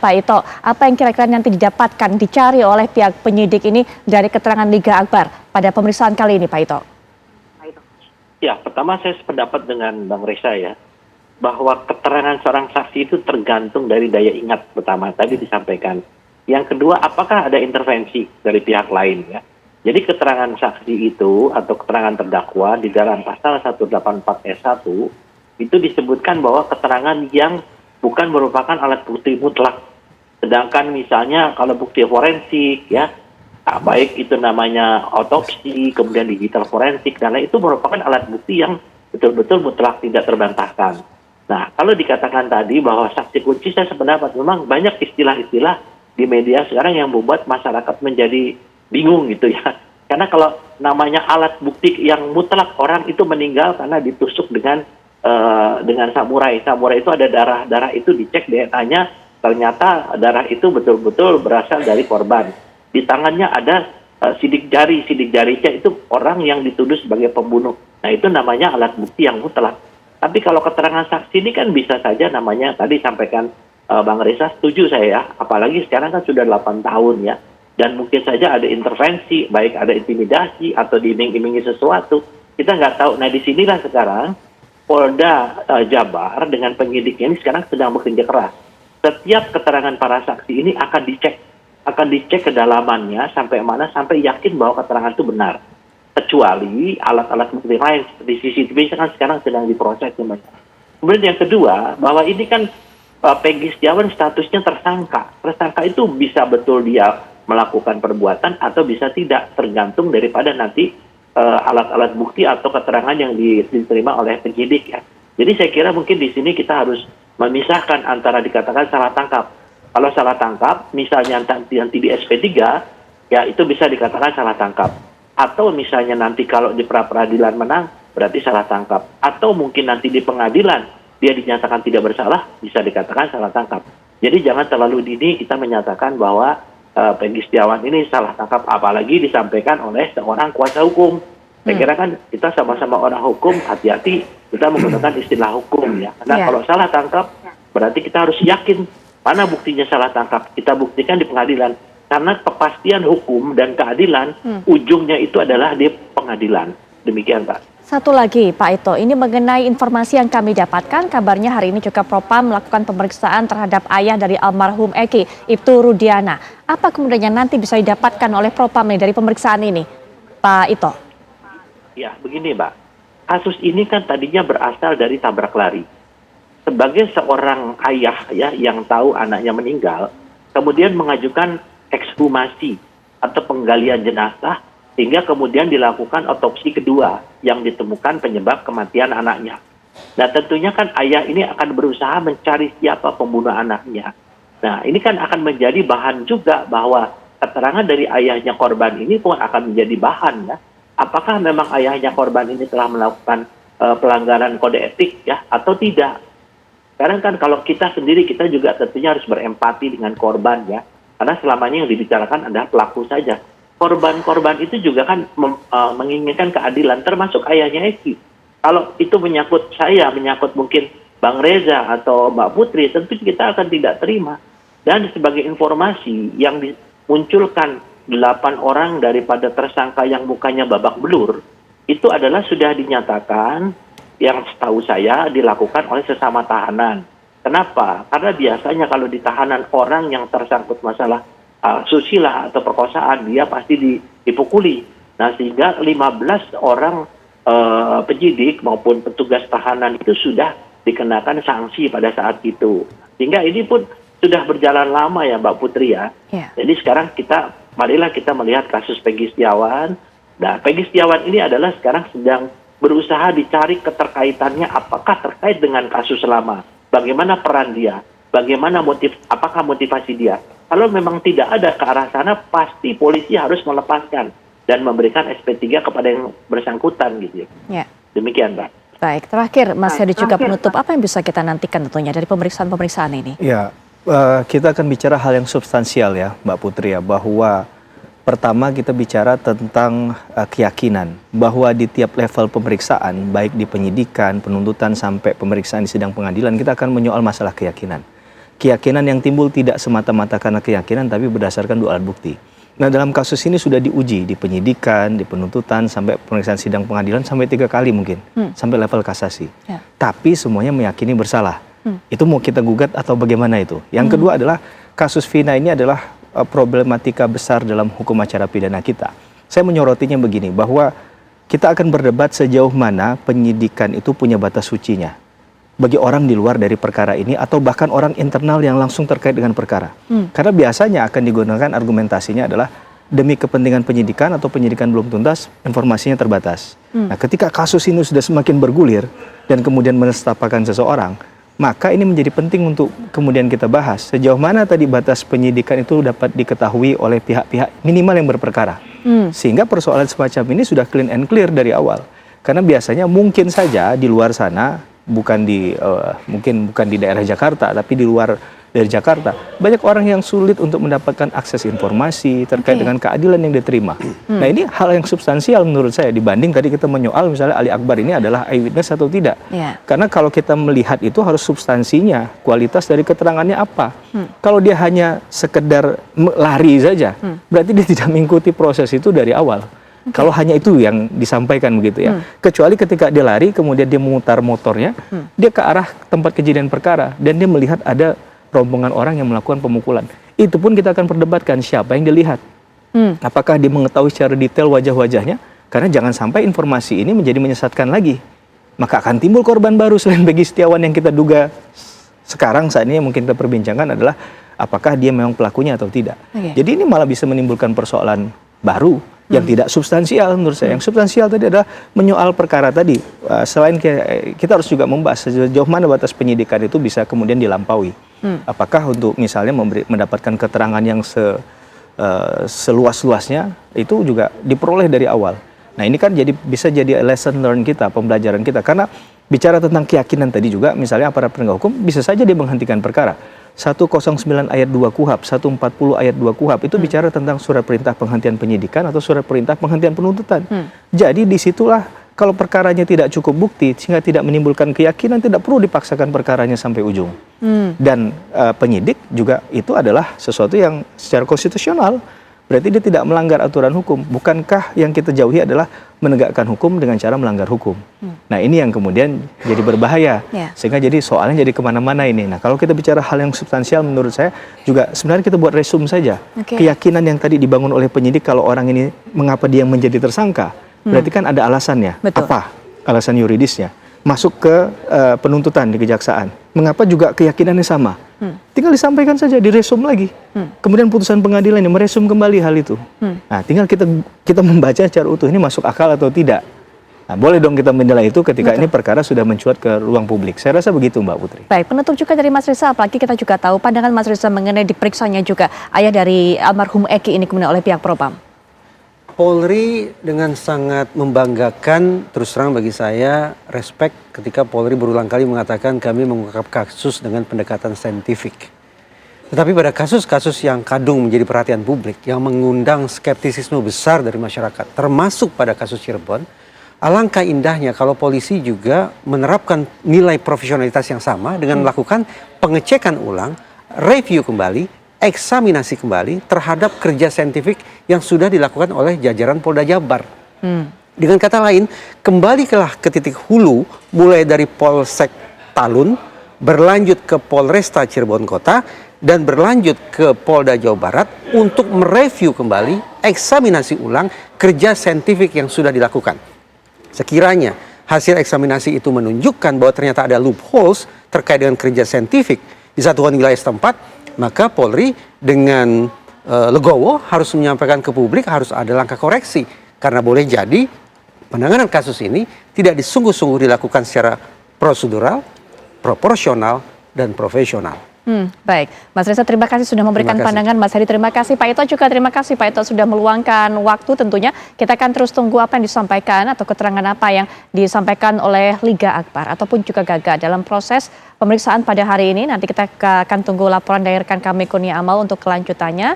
Pak Ito, apa yang kira-kira nanti didapatkan, dicari oleh pihak penyidik ini dari keterangan Liga Akbar pada pemeriksaan kali ini Pak Ito? Ya, pertama saya sependapat dengan Bang Reza ya, bahwa keterangan seorang saksi itu tergantung dari daya ingat pertama tadi disampaikan. Yang kedua, apakah ada intervensi dari pihak lain ya. Jadi keterangan saksi itu atau keterangan terdakwa di dalam pasal 184S1 itu disebutkan bahwa keterangan yang bukan merupakan alat bukti mutlak. Sedangkan misalnya kalau bukti forensik ya, baik itu namanya otopsi, kemudian digital forensik, dan lain itu merupakan alat bukti yang betul-betul mutlak tidak terbantahkan. Nah, kalau dikatakan tadi bahwa saksi kunci, saya sependapat memang banyak istilah-istilah di media sekarang yang membuat masyarakat menjadi bingung gitu ya. Karena kalau namanya alat bukti yang mutlak, orang itu meninggal karena ditusuk dengan samurai. Samurai itu ada darah itu dicek DNA-nya, ternyata darah itu betul-betul berasal dari korban. Di tangannya ada sidik jarinya itu orang yang dituduh sebagai pembunuh. Nah, itu namanya alat bukti yang mutlak. Tapi kalau keterangan saksi ini kan bisa saja namanya, tadi sampaikan Bang Reza, setuju saya ya, apalagi sekarang kan sudah 8 tahun ya, dan mungkin saja ada intervensi, baik ada intimidasi atau diiming-imingi sesuatu, kita nggak tahu. Nah, disinilah sekarang Polda Jabar dengan penyidiknya ini sekarang sedang bekerja keras. Setiap keterangan para saksi ini akan dicek kedalamannya sampai mana, sampai yakin bahwa keterangan itu benar. Kecuali alat-alat bukti lain seperti CCTV kan sekarang sedang diproses. Kemudian yang kedua, bahwa ini kan Peggy Setiawan statusnya tersangka. Tersangka itu bisa betul dia melakukan perbuatan atau bisa tidak, tergantung daripada nanti alat-alat bukti atau keterangan yang diterima oleh penyidik ya. Jadi saya kira mungkin di sini kita harus memisahkan antara dikatakan salah tangkap. Kalau salah tangkap, misalnya nanti di SP3, ya itu bisa dikatakan salah tangkap. Atau misalnya nanti kalau di pra-peradilan menang, berarti salah tangkap. Atau mungkin nanti di pengadilan, dia dinyatakan tidak bersalah, bisa dikatakan salah tangkap. Jadi jangan terlalu dini kita menyatakan bahwa Peggy Setiawan ini salah tangkap, apalagi disampaikan oleh seorang kuasa hukum. Saya kira kan kita sama-sama orang hukum, hati-hati kita menggunakan istilah hukum ya. Karena kalau salah tangkap, berarti kita harus yakin mana buktinya salah tangkap, kita buktikan di pengadilan. Karena kepastian hukum dan keadilan, ujungnya itu adalah di pengadilan. Demikian, Pak. Satu lagi, Pak Ito, ini mengenai informasi yang kami dapatkan, kabarnya hari ini juga Propam melakukan pemeriksaan terhadap ayah dari almarhum Eki, Ibtu Rudiana. Apa kemudian yang nanti bisa didapatkan oleh Propam nih dari pemeriksaan ini, Pak Ito? Ya, begini, Mbak. Kasus ini kan tadinya berasal dari tabrak lari. Sebagai seorang ayah ya yang tahu anaknya meninggal, kemudian mengajukan ekshumasi atau penggalian jenazah, sehingga kemudian dilakukan otopsi kedua yang ditemukan penyebab kematian anaknya. Nah, tentunya kan ayah ini akan berusaha mencari siapa pembunuh anaknya. Nah, ini kan akan menjadi bahan juga bahwa keterangan dari ayahnya korban ini pun akan menjadi bahan ya. Apakah memang ayahnya korban ini telah melakukan pelanggaran kode etik ya atau tidak? Sekarang kan kalau kita sendiri, kita juga tentunya harus berempati dengan korban ya. Karena selamanya yang dibicarakan adalah pelaku saja. Korban-korban itu juga kan menginginkan keadilan, termasuk ayahnya Eki. Kalau itu menyangkut saya, menyangkut mungkin Bang Reza atau Mbak Putri, tentu kita akan tidak terima. Dan sebagai informasi yang dimunculkan 8 orang daripada tersangka yang mukanya babak belur, itu adalah sudah dinyatakan yang setahu saya dilakukan oleh sesama tahanan. Kenapa? Karena biasanya kalau di tahanan orang yang tersangkut masalah susila atau perkosaan, dia pasti dipukuli. Nah, sehingga 15 orang penyidik maupun petugas tahanan itu sudah dikenakan sanksi pada saat itu. Sehingga ini pun sudah berjalan lama ya Mbak Putri ya. Jadi sekarang marilah kita melihat kasus Peggy Setiawan. Nah, Peggy Setiawan ini adalah sekarang sedang berusaha dicari keterkaitannya, apakah terkait dengan kasus lama, bagaimana peran dia, bagaimana apakah motivasi dia. Kalau memang tidak ada ke arah sana, pasti polisi harus melepaskan dan memberikan SP3 kepada yang bersangkutan gitu ya. Demikian, Pak. Baik, terakhir Mas Hedi juga penutup, apa yang bisa kita nantikan tentunya dari pemeriksaan ini? Ya, kita akan bicara hal yang substansial ya Mbak Putri ya, bahwa pertama kita bicara tentang keyakinan bahwa di tiap level pemeriksaan, baik di penyidikan, penuntutan sampai pemeriksaan di sidang pengadilan, kita akan menyoal masalah keyakinan. keyakinan yang timbul tidak semata-mata karena keyakinan tapi berdasarkan 2 alat bukti. Nah, dalam kasus ini sudah diuji di penyidikan, di penuntutan, sampai pemeriksaan sidang pengadilan sampai 3 kali mungkin, sampai level kasasi. Ya. Tapi semuanya meyakini bersalah. Itu mau kita gugat atau bagaimana itu? Yang kedua adalah kasus Vina ini adalah problematika besar dalam hukum acara pidana kita. Saya menyorotinya begini, bahwa kita akan berdebat sejauh mana penyidikan itu punya batas sucinya bagi orang di luar dari perkara ini atau bahkan orang internal yang langsung terkait dengan perkara. Karena biasanya akan digunakan argumentasinya adalah demi kepentingan penyidikan atau penyidikan belum tuntas, informasinya terbatas. Nah, ketika kasus ini sudah semakin bergulir dan kemudian menestapakan seseorang, maka ini menjadi penting untuk kemudian kita bahas sejauh mana tadi batas penyidikan itu dapat diketahui oleh pihak-pihak minimal yang berperkara. Sehingga persoalan semacam ini sudah clean and clear dari awal. Karena biasanya mungkin saja di luar sana, mungkin bukan di daerah Jakarta, tapi di luar dari Jakarta, banyak orang yang sulit untuk mendapatkan akses informasi terkait dengan keadilan yang diterima. Nah, ini hal yang substansial menurut saya dibanding tadi kita menyoal misalnya Ali Akbar ini adalah eyewitness atau tidak. Karena kalau kita melihat itu harus substansinya, kualitas dari keterangannya apa. Kalau dia hanya sekedar lari saja, berarti dia tidak mengikuti proses itu dari awal. Kalau hanya itu yang disampaikan begitu ya. Kecuali ketika dia lari, kemudian dia memutar motornya, dia ke arah tempat kejadian perkara, dan dia melihat ada rombongan orang yang melakukan pemukulan. Itu pun kita akan perdebatkan siapa yang dilihat. Apakah dia mengetahui secara detail wajah-wajahnya? Karena jangan sampai informasi ini menjadi menyesatkan lagi. Maka akan timbul korban baru selain Peggy Setiawan yang kita duga sekarang saat ini yang mungkin kita perbincangkan adalah apakah dia memang pelakunya atau tidak. Jadi ini malah bisa menimbulkan persoalan baru yang tidak substansial menurut saya. Yang substansial tadi adalah menyoal perkara tadi. Selain kita harus juga membahas sejauh mana batas penyidikan itu bisa kemudian dilampaui. Apakah untuk misalnya mendapatkan keterangan yang seluas-luasnya itu juga diperoleh dari awal. Nah, ini kan bisa jadi lesson learn kita, pembelajaran kita. Karena bicara tentang keyakinan tadi juga, misalnya aparat penegak hukum bisa saja dia menghentikan perkara. 109 ayat 2 KUHP, 140 ayat 2 KUHP itu bicara tentang surat perintah penghentian penyidikan atau surat perintah penghentian penuntutan. Jadi disitulah kalau perkaranya tidak cukup bukti sehingga tidak menimbulkan keyakinan, tidak perlu dipaksakan perkaranya sampai ujung. Dan penyidik juga itu adalah sesuatu yang secara konstitusional. Berarti dia tidak melanggar aturan hukum. Bukankah yang kita jauhi adalah menegakkan hukum dengan cara melanggar hukum? Nah, ini yang kemudian jadi berbahaya. Sehingga jadi soalnya jadi kemana-mana ini. Nah, kalau kita bicara hal yang substansial menurut saya juga sebenarnya kita buat resume saja. Keyakinan yang tadi dibangun oleh penyidik kalau orang ini mengapa dia menjadi tersangka. Berarti kan ada alasannya. Apa alasan yuridisnya? Masuk ke penuntutan di kejaksaan. Mengapa juga keyakinannya sama? Tinggal disampaikan saja, diresum lagi. Kemudian putusan pengadilan ini meresum kembali hal itu. Nah, tinggal kita membaca secara utuh ini masuk akal atau tidak. Nah, boleh dong kita menilai itu ketika ini perkara sudah mencuat ke ruang publik. Saya rasa begitu, Mbak Putri. Baik, penutup juga dari Mas Riza, apalagi kita juga tahu pandangan Mas Riza mengenai diperiksanya juga ayah dari almarhum Eki ini kemudian oleh pihak Propam. Polri dengan sangat membanggakan, terus terang bagi saya, respect ketika Polri berulang kali mengatakan kami mengungkap kasus dengan pendekatan saintifik. Tetapi pada kasus-kasus yang kadung menjadi perhatian publik, yang mengundang skeptisisme besar dari masyarakat, termasuk pada kasus Cirebon, alangkah indahnya kalau polisi juga menerapkan nilai profesionalitas yang sama dengan melakukan pengecekan ulang, review kembali, eksaminasi kembali terhadap kerja saintifik yang sudah dilakukan oleh jajaran Polda Jabar. Dengan kata lain, kembalilah ke titik hulu, mulai dari Polsek Talun, berlanjut ke Polresta Cirebon Kota, dan berlanjut ke Polda Jawa Barat untuk mereview kembali, eksaminasi ulang kerja saintifik yang sudah dilakukan. Sekiranya hasil eksaminasi itu menunjukkan bahwa ternyata ada loopholes terkait dengan kerja saintifik di satuan wilayah setempat, maka Polri dengan legowo harus menyampaikan ke publik harus ada langkah koreksi. Karena boleh jadi penanganan kasus ini tidak disungguh-sungguh dilakukan secara prosedural, proporsional, dan profesional. Baik, Mas Reza terima kasih sudah memberikan pandangan. Mas Heri terima kasih, Pak Ito juga terima kasih. Pak Ito sudah meluangkan waktu tentunya. Kita akan terus tunggu apa yang disampaikan atau keterangan apa yang disampaikan oleh Liga Akbar ataupun juga Gaga dalam proses pemeriksaan pada hari ini. Nanti kita akan tunggu laporan dari rekan kami Kurnia Amal untuk kelanjutannya.